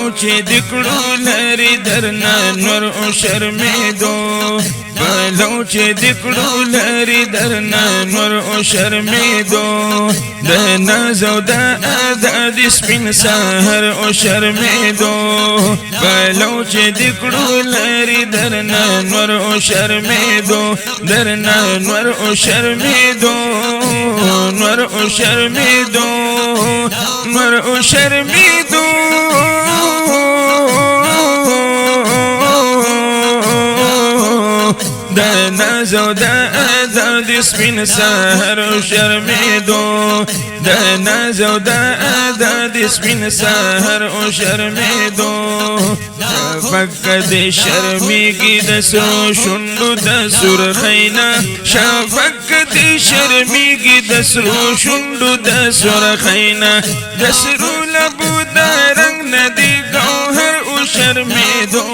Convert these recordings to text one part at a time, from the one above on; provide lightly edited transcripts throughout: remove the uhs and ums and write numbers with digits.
پلو چې دکړو لري درنا نور او شرمېدو پلو چې دکړو لري درنا نور او شرمېدو د ناز او د ادا د سپین سحر او شرمېدو پلو چې دکړو لري درنا نور او شرمېدو درنا نور او شرمېدو نور او شرمېدو نور او شرمېدو د ناز او د ادا د سپین سحر او شرمېدو د ناز او د ادا د سپین سحر او شرمېدو شفق د شرمېږي د سرو شونډو د سرخینا شفق د شرمېږي د سرو شونډو د سرخینا د سرو لبو د رنگ ندی ګوهر او شرمېدو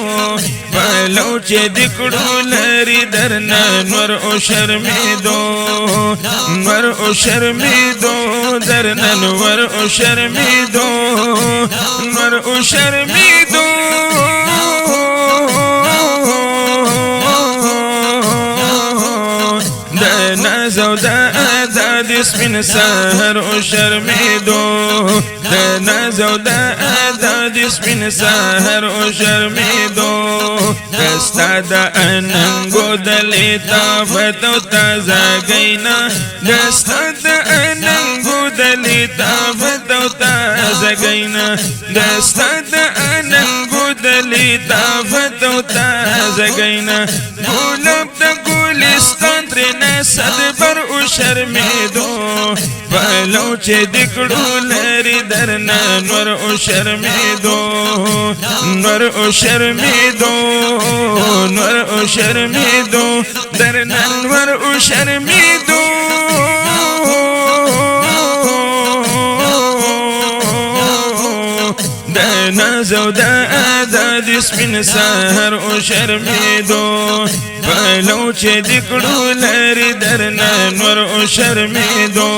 پلو چې دکړو لري درنا نور او شرمېدو نور او شرمېدو درنا نور او شرمېدو نور او شرمېدو د ناز او د ادا د سپین سحر او شرمېدو د ناز او د ادا د سپین سحر او شرمېدو دستا د اننګو د لطافت او تازګینا دستا د اننګو د لطافت او تازګینا دستا د اننګو د لطافت او تازګینا ګلاب د ګلستان ترنه صدبر او شرمېدو پلو چې دکړو لري درنا نور او شرمېدو نور او شرمېدو نور او شرمېدو درنا نور او شرمېدو د ناز او د ادا د سپین سحر او شرمېدو پلو چې دکړو لري درنا نور او شرمېدو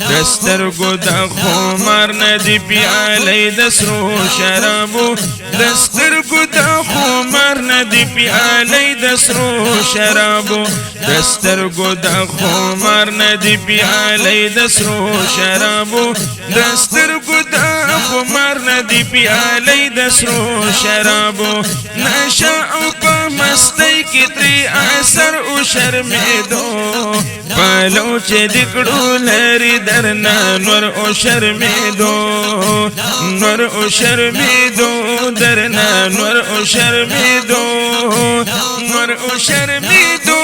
دسترګو د خمار ندی پیالې د سرو شرابو دسترګو د خمار ندی پیالې د سرو شرابو دسترګو د خمار ندی پیالې د سرو شرابو دسترګو د خمار ندی پیالې د سرو شرابو نشه او په مستی کې تری اثر او شرمېدو پلو چې دکړو لري درنا نور او شرمېدو نور او شرمېدو درنا نور او شرمېدو نور او شرمېدو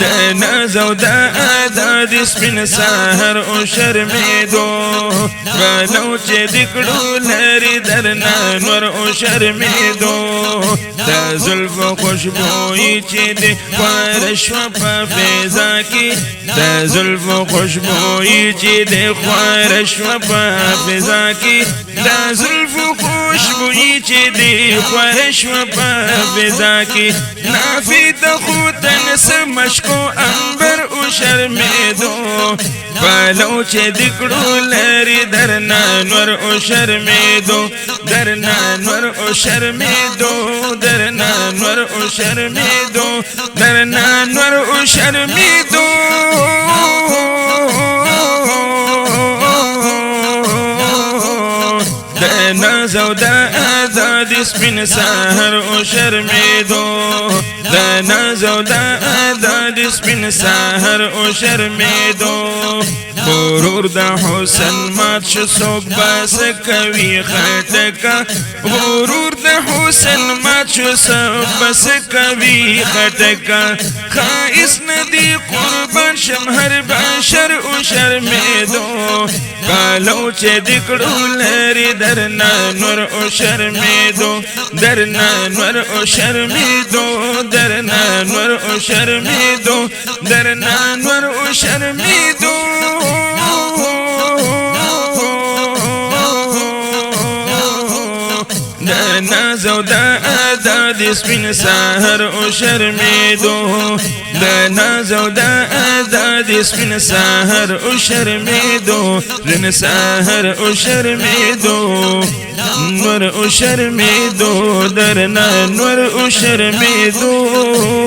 د ناز او د ادا د سپین سحر او شرمېدو پلو چې دکړو لري درنا نور او شرمېدو د زلفو خوشبويي چې د خوار شوه په فضا کې د زلفو خوشبويي چې د خوار شوه په فضا کې د زلفو خوشبويي چې د خوار شوه په فضا کې نافي د خوتن سمشکو انبر او شرمېدو پلو چې دکړو لري درنا نور او شرمېدو درنا نور او شرمېدو درنا نور او شرمېدو درنا نور او شرمېدو د ناز او د ادا د سپین سحر او شرمېدو د ناز او د ادا د سپین سحر او شرمېدو غرور د حسن مات شو څوک بس کوي خټکا غرور د حسن مات شو څوک بس کوي خټکا خائس ندی قربان شم هر بشر او شرمېدو پلو چې دکړو لري درنا نور او شرمېدو درنا نور او شرمېدو درنا نور او شرمېدو درنا نور او شرمېدو ناز او د ادا د سپین سحر او شرمېدو دا ناز او دا آزاد سپین ساهر او شرمیدو رن ساهر او شرمیدو نور او شرمیدو درنا نور او شرمیدو